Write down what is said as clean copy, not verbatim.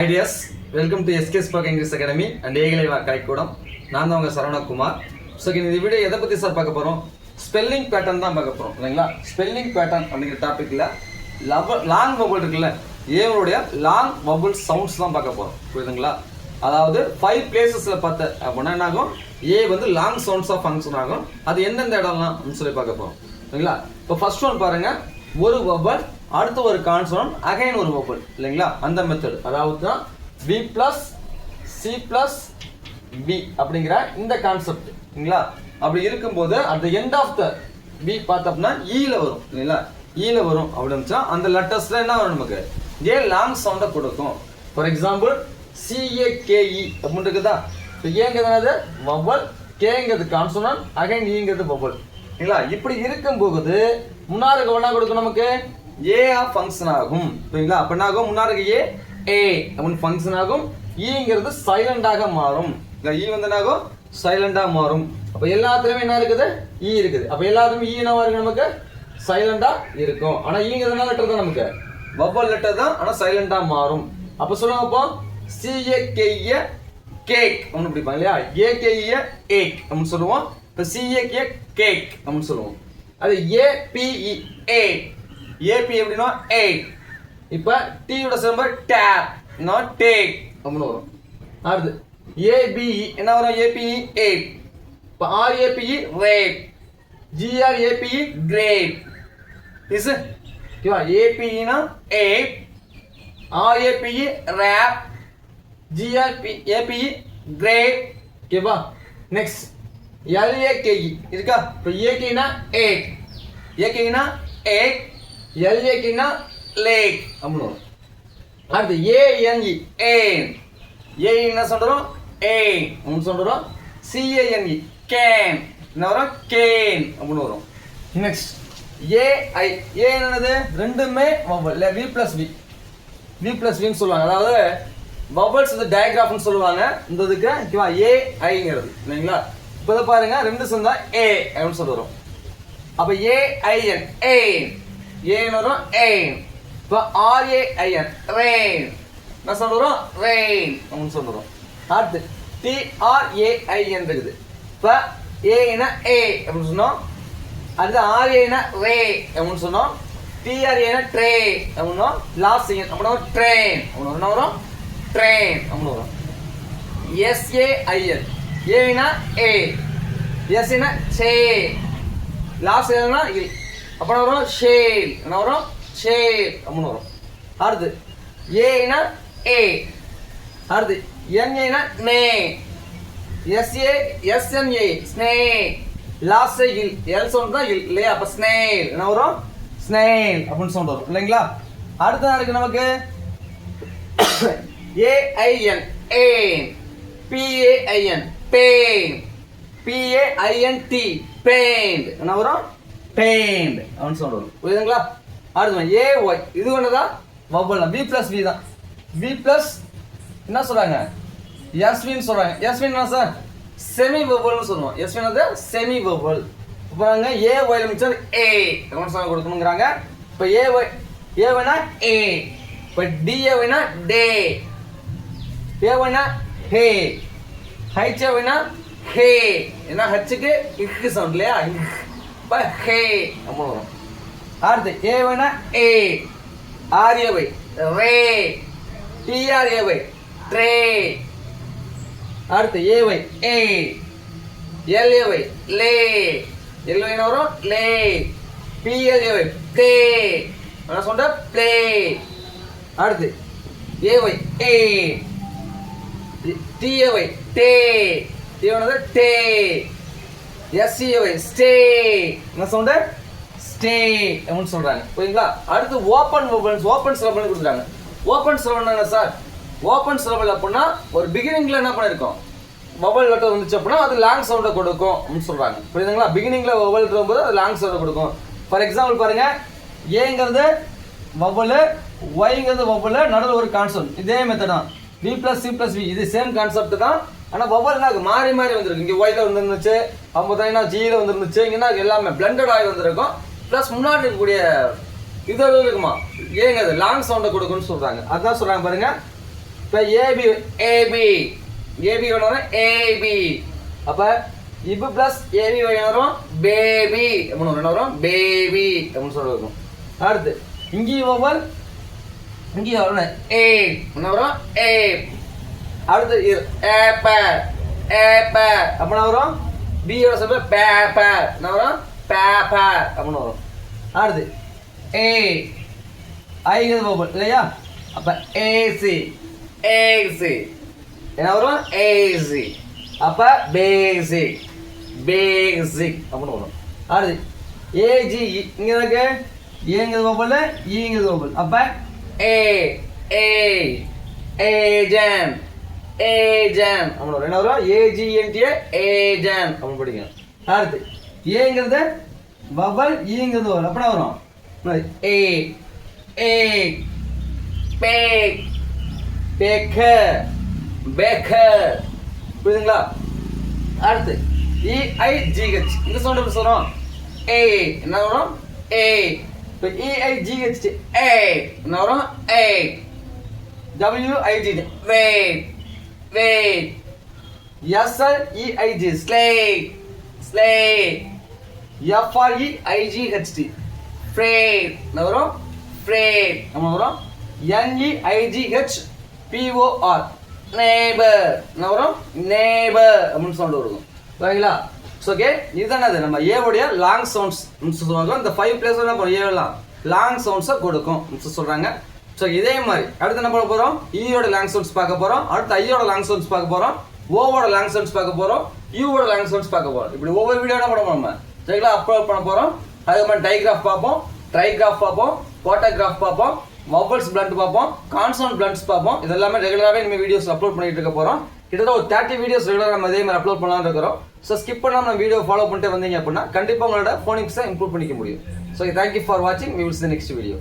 Ideas welcome to SK spoke English academy and Ekalavya Kalaikoodam. நான் தான் உங்கள் சரவணகுமார். ஸோ இந்த வீடியோ எதை பற்றி சார் பார்க்க போகிறோம்? ஸ்பெல்லிங் பேட்டர்ன் தான் பார்க்க போகிறோம் இல்லைங்களா? ஸ்பெல்லிங் பேட்டர்ன் அப்படிங்கிற டாப்பிக்கில் லாங் வபுள் இருக்குல்ல, ஏவனுடைய லாங் வபுள் சவுண்ட்ஸ் தான் பார்க்க போகிறோம். புரியுதுங்களா? அதாவது 5 பிளேசஸில் பார்த்த அப்படின்னா என்ன ஆகும், ஏ வந்து லாங் சவுண்ட்ஸாக ஃபங்க்ஷன் ஆகும். அது எந்தெந்த இடம்லாம் அப்படின்னு சொல்லி பார்க்க போகிறோம் இல்லைங்களா? இப்போ ஃபர்ஸ்ட் ஒன் பாருங்கள், ஒரு வபல் அடுத்து ஒரு கான்சனன்ட் அகைன் ஒரு வபல் இல்லைங்களா? அந்த மெத்தட் அதாவது தான் B plus C plus B அப்படிங்கிற இந்த கான்செப்ட் இல்லைங்களா? அப்படி இருக்கும்போது அந்த எண்ட் ஆஃப் த பி பார்த்தோம்னா ஈல வரும் இல்லைங்களா? ஈல வரும் அப்படின்னு அந்த லெட்டர்ஸ்ல என்ன வரும், நமக்கு ஏ லாங் சவுண்டை கொடுக்கும். ஃபார் எக்ஸாம்பிள் சிஏகேஇ அப்படின்னு இருக்குதா? ஏங்கிறது வபல், கேங்கிறது கான்சனன்ட், அகைன் ஈங்கிறது வபல் இல்லைங்களா? இப்படி இருக்கும்போது முன்னாருக்கு என்ன கொடுக்கும், நமக்கு ஏ ஃபங்க்ஷன் ஆகும் சரிங்களா? அப்ப என்ன ஆகும், முன்னாடி ஏ அப்படின்னு ஃபங்க்ஷன் ஆகும். ஈங்கிறது சைலண்டாக மாறும். ஈ வந்து என்ன ஆகும், சைலண்டா மாறும். அப்ப எல்லாத்துலயுமே என்ன இருக்குது, ஈ இருக்குது. அப்ப எல்லாத்துலயுமே ஈ என்னவா இருக்கு, நமக்கு சைலண்டா இருக்கும். ஆனா ஈங்கிறது என்ன லெட்டர் தான், நமக்கு வவல் லெட்டர் தான், ஆனா சைலண்டா மாறும். அப்ப சொல்லுங்க, அப்போ சிஏகேஇ கேக் அப்படின்னு பிடிப்பாங்க இல்லையா? ஏகேஇ ஏக் அப்படின்னு சொல்லுவோம். இப்ப சிஏகே கேக் அப்படின்னு சொல்லுவோம். அது ஏபிஇ ஏ, ஏபி எப்படின்னா 8. இப்போ டீயோட சிம்பல் டேப், நான் டேக் அப்படின்னு வரும். அடுத்து ஏபிஇ என்ன வரும், ஏபிஇ 8. இப்போ ஆர்ஏபிஇ ரேப், ஜிஆர்ஏபிஇ கிரேப். இஸ் ஓகேவா? ஏபிஇனா 8, ஆர்ஏபிஇ ரேப், ஜிஆர்ஏபிஇ கிரேப். ஓகேவா? நெக்ஸ்ட் எல்ஏகேஇ இருக்கா? இப்போ ஏகேனா 8, ஏகேனா 8, எல்ஏகேனா லேக் அப்படின்னு வரும். அடுத்து ஏஎன்இ ஏன், ஏ என்ன சொல்றோம், ஏன் அப்படின்னு சொல்றோம். சிஏஎன்இ கேன் என்ன வரும், கேன் அப்படின்னு வரும். நெக்ஸ்ட் ஏஐ, ஏ என்னது, ரெண்டுமே vowel, V plus V, V plus வின்னு சொல்லுவாங்க. அதாவது வவல்ஸ் வந்து டயக்ராஃப்னு சொல்லுவாங்க. இந்த இதுக்கு ஓகேவா, ஏஐங்கிறது இல்லைங்களா? இப்போ இதை பாருங்க, ரெண்டு சேர்ந்தா ஏ அப்படின்னு சொல்லி வரும். அப்போ ஏஐஎன் ஏன், ஏன் வரும் ஏன். இப்போ ஆர்ஏஐஎன் ரெயின் என்ன சொல்றோம், ரெயின் அப்படின்னு சொல்றோம். அடுத்து டிஆர்ஏஐஎன் இருக்குது. இப்போ ஏனா ஏ அப்படின்னு சொன்னோம். அடுத்து ஆர்ஏனா ரே அப்படின்னு சொன்னோம். டிஆர்ஏனா ட்ரே அப்படின்னோம். லாஸ்ட் அப்படின்னா ட்ரெயின் அப்படின்னு என்ன வரும், ட்ரெயின் அப்படின்னு வரும். எஸ்ஏஐஎன், ஏனா ஏ, எஸ்னா சே, லாஸ்ட் ஏனா இல், அப்போ வரும் ஷேல், என்ன வரும் ஷேல் அப்படின்னு வரும். அடுத்து ஏனா ஏ, அடுத்து என்ஏனா நே, எஸ்ஏ எஸ்என்ஏ ஸ்னே, லாஸ்ட் இல், எல் சவுண்ட் தான் இல் இல்லையா? அப்போ ஸ்னேல் என்ன வரும், ஸ்னேல் அப்படின்னு சவுண்ட் வரும் இல்லைங்களா? அடுத்த இருக்கு நமக்கு ஏஐஎன் ஏன், பிஏஐஎன் பெயின், பிஏஐஎன்டி பெயிண்ட் என்ன வரும், பெயிண்ட் அப்படின்னு சவுண்ட் வரும். புரியுதுங்களா? அடுத்து ஏஒய், இது ஒண்ணுதான் வவல், வி பிளஸ் வி தான். வி பிளஸ் என்ன சொல்றாங்க, எஸ்வின்னு சொல்றாங்க. எஸ்வின் என்ன சார், செமி வவல்னு சொல்லுவோம். எஸ்வின் வந்து செமி வவல். இப்போ ஏ ஒய் மிச்சம் ஏ கமெண்ட் கொடுக்கணுங்கிறாங்க. இப்போ ஏ ஒய், ஏ ஒய்னா ஏ, இப்போ டிஏ ஒய்னா டே, ஏ ஒய்னா ஹே, ஹைச் ஒய்னா ஹே, என்ன ஹச்சுக்கு இக்கு சவுண்ட் இல்லையா, இப்போ ஹே அப்படின்னு வரும். அடுத்து ஏ ஒய்னா ஏ, ஆர்ஏஒய் ரே, டிஆர்ஏஒய் ட்ரே. அடுத்து ஏஒய் ஏ, எல்ஏஒய் லே, எல்ஒய்னா வரும் லே, பிஎல்ஏஒய் ப்ளே என்ன சொல்ற ப்ளே. அடுத்து AY A, DAY day, DAY day, SCAY stay என்ன சவுண்ட் ஸ்டே அப்படின்னு சொல்றாங்க. புரியுங்களா? அடுத்து ஓப்பன் வவல்ஸ், ஓப்பன் சிலபிள் கொடுத்துறாங்க. ஓப்பன் சிலபிள் என்ன சார், ஓப்பன் சிலபிள் அப்படின்னா ஒரு பிகினிங்ல என்ன பண்ணிருக்கோம், வவல் லெட்டர் வந்துச்சு அப்படின்னா அது லாங் சவுண்டை கொடுக்கும் அப்படின்னு சொல்றாங்க. புரியுதுங்களா? பிகினிங்ல வவல் இருக்கும்போது அது லாங் சவுண்டை கொடுக்கும். ஃபார் எக்ஸாம்பிள் பாருங்க, ஏங்கிறது வவல், ஒய்ங்கிறது வவல், நடுவில் ஒரு கான்செப்ட். இதே மெத்தட் தான், V plus C plus V, இது சேம் கான்செப்ட் தான். ஆனால் வவல்னா மாறி மாறி வந்துருக்கு. இங்கே ஒய்ல வந்துருந்துச்சு, அப்போ பார்த்தீங்கன்னா ஜியில் வந்துருந்துச்சு, இங்கன்னா எல்லாமே பிளண்டட் ஆகி வந்திருக்கும். ப்ளஸ் முன்னாடி இருக்கக்கூடிய இது இருக்குமா, ஏங்க அது லாங் சவுண்டை கொடுக்குன்னு சொல்கிறாங்க. அதுதான் சொல்கிறாங்க பாருங்க, இப்போ ஏபி ஏபி ஏபி வரும் ஏபி. அப்போ இப்பு ப்ளஸ் ஏபி வரும் பேபி அப்படின்னு வரும். என்ன வரும்? பேபி அப்படின்னு சொல்லி வரும். அடுத்து இங்கேயும் வவல் இங்கேயும் வரணும் ஏ. என்ன வரும்? ஏ. அடுத்து ஏப்ப ஏப்ப அப்படின்னா வரும் பியோட சொல்ல பேப்ப. என்ன வரும்? பேப்ப அப்படின்னு வரும். அடுத்து ஏ ஐங்கிறது வவல் இல்லையா? அப்போ ஏசி ஏசி என்ன வரும்? ஏசி. அப்போ பேசிக் பேசிக் அப்படின்னு வரும். அடுத்து ஏஜி இங்கே இருக்கு ஏங்கிறது வவல் ஈங்கிறது வவல். அப்போ ஏ ஏ ஏஜன் ஏஜன் அப்படின்னு வரும். என்ன வரும்? ஏஜிஎன்டிஏ ஏஜன் அப்படின்னு படிக்கணும். அடுத்து ஏங்கிறது வவல் ஈங்கிறது வவல். அப்படின்னா வரும் ஏ ஏ பேக் பேக்கர் பேக்கர். புரியுதுங்களா? அடுத்து இஐஜிஹெச் இந்த சவுண்ட் எப்படி சொல்றோம்? ஏ. என்ன வரும்? ஏ. இப்போ இஐஜிஹெச் ஏ என்ன வரும்? A. WIG weight weight. SLEIG slate slate. FREIGHT freight என்ன வரும்? ஃப்ரேட் நம்ம வரும். என்இஐஜிஹெச் பிஓஆர் நெய்பர் என்ன வரும்? நெய்பர் அப்படின்னு சவுண்ட் வரும். ஓகேங்களா? ஓகே இதுதானே அது நம்ம ஏவுடைய லாங் சவுண்ட்ஸ் சொல்லுவாங்க. இந்த 5 பிளேஸ் என்ன பண்ணும் ஏவெல்லாம் லாங் சவுண்ட்ஸை கொடுக்கும் சொல்கிறாங்க. ஸோ இதே மாதிரி அடுத்து என்ன பண்ண போகிறோம்? ஈயோட லாங் சவுண்ட்ஸ் பார்க்க போகிறோம். அடுத்து ஐயோட லாங் சவுண்ட்ஸ் பார்க்க போகிறோம். ஓவோட லாங் சவுண்ட்ஸ் பார்க்க போகிறோம். யூவோட லாங் சவுண்ட்ஸ் பார்க்க போகிறோம். இப்படி ஒவ்வொரு வீடியோ என்ன பண்ண போகிறோம் நம்ம சரிங்களா அப்லோட் பண்ண போகிறோம். அதுக்கப்புறம் டைகிராஃப் பார்ப்போம், ட்ரைகிராஃப் பார்ப்போம், போட்டோகிராஃப் பார்ப்போம், வவல்ஸ் பிளண்ட் பார்ப்போம், கான்சோனன்ட் பிளண்ட்ஸ் பார்ப்போம். இதெல்லாமே ரெகுலராகவே நம்ம வீடியோஸ் அப்லோட் பண்ணிட்டு இருக்க போகிறோம். கிட்டத்தட்ட ஒரு 30 வீடியோஸ் ரெகுலராக நம்ம இதே மாதிரி அப்லோட் பண்ணலாம்னு இருக்கிறோம். ஸோ ஸ்கிப் பண்ணாமல் நம்ம வீடியோ ஃபாலோ பண்ணிட்டு வந்தீங்க அப்படின்னா கண்டிப்பாக உங்களோட ஃபோனிக்ஸை இம்ப்ரூவ் பண்ணிக்க முடியும். ஸோ தேங்க்யூ ஃபார் வாட்சிங். We will see the next video.